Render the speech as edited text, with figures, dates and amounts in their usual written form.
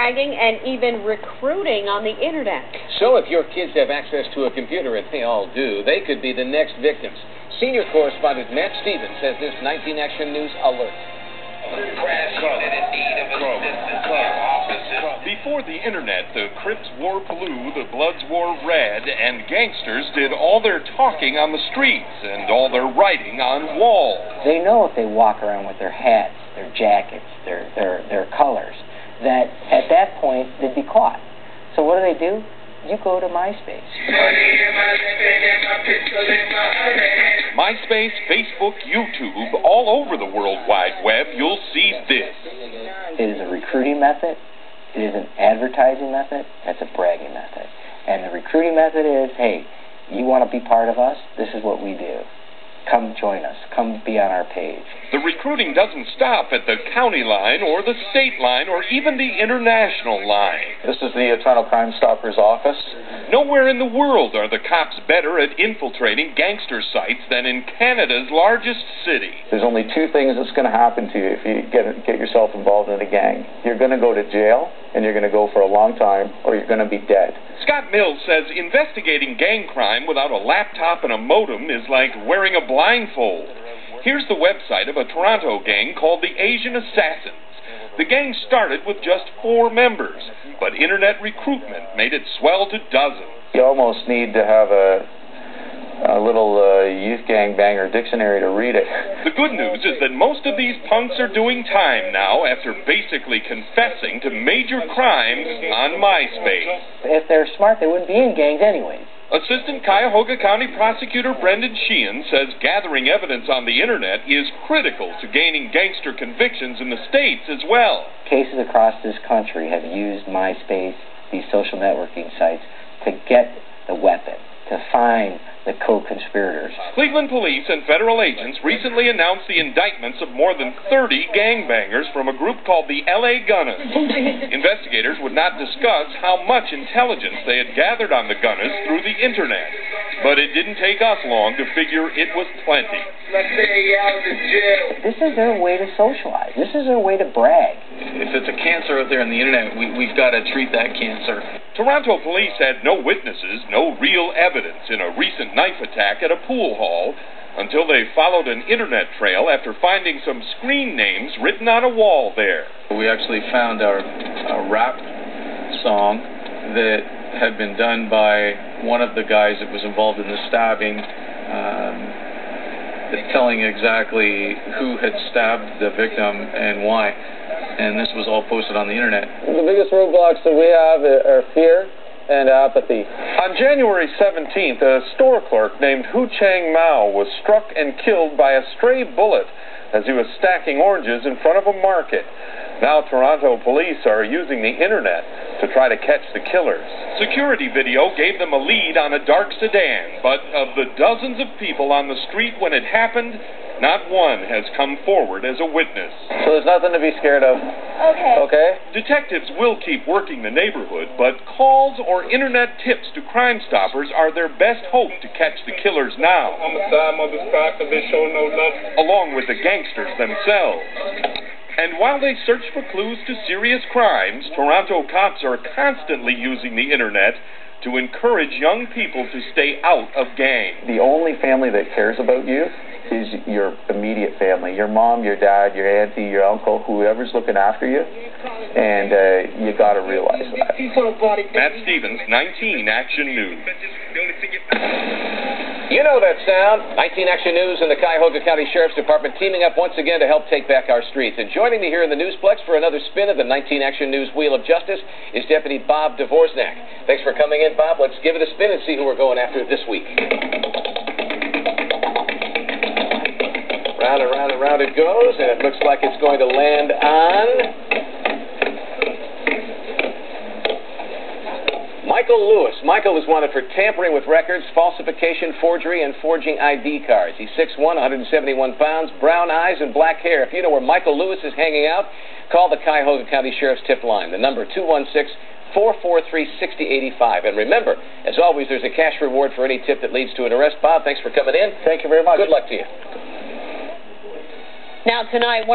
bragging, and even recruiting on the internet. So if your kids have access to a computer, and they all do, they could be the next victims. Senior correspondent Matt Stevens has this 19 Action News alert. Before the internet, the Crips wore blue, the Bloods wore red, and gangsters did all their talking on the streets and all their writing on walls. They know if they walk around with their hats, their jackets, their colors, that at that point they'd be caught. So what do? You go to MySpace. MySpace, Facebook, YouTube, all over the World Wide Web, you'll see this. It is a recruiting method. It is an advertising method. That's a bragging method. And the recruiting method is, hey, you want to be part of us? This is what we do. Come join us. Come be on our page. The recruiting doesn't stop at the county line or the state line or even the international line. This is the Toronto Crime Stoppers office. Nowhere in the world are the cops better at infiltrating gangster sites than in Canada's largest city. There's only two things that's going to happen to you if you get yourself involved in a gang. You're going to go to jail, and you're going to go for a long time, or you're going to be dead. Scott Mills says investigating gang crime without a laptop and a modem is like wearing a blindfold. Here's the website of a Toronto gang called the Asian Assassins. The gang started with just 4 members, but internet recruitment made it swell to dozens. You almost need to have a little youth gang banger dictionary to read it. The good news is that most of these punks are doing time now after basically confessing to major crimes on MySpace. If they're smart, they wouldn't be in gangs anyways. Assistant Cuyahoga County Prosecutor Brendan Sheehan says gathering evidence on the internet is critical to gaining gangster convictions in the States as well. Cases across this country have used MySpace, these social networking sites, to get the weapon, to find the co-conspirators. Cleveland police and federal agents recently announced the indictments of more than 30 gangbangers from a group called the LA Gunners. Investigators would not discuss how much intelligence they had gathered on the Gunners through the internet, but it didn't take us long to figure it was plenty. This is their way to socialize. This is their way to brag. If it's a cancer out there on the internet, we've got to treat that cancer. Toronto police had no witnesses, no real evidence in a recent knife attack at a pool hall until they followed an internet trail after finding some screen names written on a wall there. We actually found a rap song that had been done by one of the guys that was involved in the stabbing, telling exactly who had stabbed the victim and why. And this was all posted on the internet. The biggest roadblocks that we have are fear and apathy. On January 17th, a store clerk named Hou Chang MAO was struck and killed by a stray bullet as he was stacking oranges in front of a market. Now Toronto police are using the internet to try to catch the killers. Security video gave them a lead on a dark sedan, but of the dozens of people on the street when it happened, not one has come forward as a witness. So there's nothing to be scared of. Okay? Detectives will keep working the neighborhood, but calls or internet tips to Crime Stoppers are their best hope to catch the killers now, along with the gangsters themselves. And while they search for clues to serious crimes, Toronto cops are constantly using the internet to encourage young people to stay out of gangs. The only family that cares about you is your immediate family, your mom, your dad, your auntie, your uncle, whoever's looking after you, and you got to realize that. Matt Stevens, 19 Action News. You know that sound. 19 Action News and the Cuyahoga County Sheriff's Department teaming up once again to help take back our streets. And joining me here in the Newsplex for another spin of the 19 Action News Wheel of Justice is Deputy Bob Dvorak. Thanks for coming in, Bob. Let's give it a spin and see who we're going after this week. Round and round and round it goes, and it looks like it's going to land on Michael Lewis. Michael is wanted for tampering with records, falsification, forgery, and forging ID cards. He's 6'1", 171 pounds, brown eyes, and black hair. If you know where Michael Lewis is hanging out, call the Cuyahoga County Sheriff's tip line. The number 216-443-6085. And remember, as always, there's a cash reward for any tip that leads to an arrest. Bob, thanks for coming in. Thank you very much. Good luck to you. Now tonight,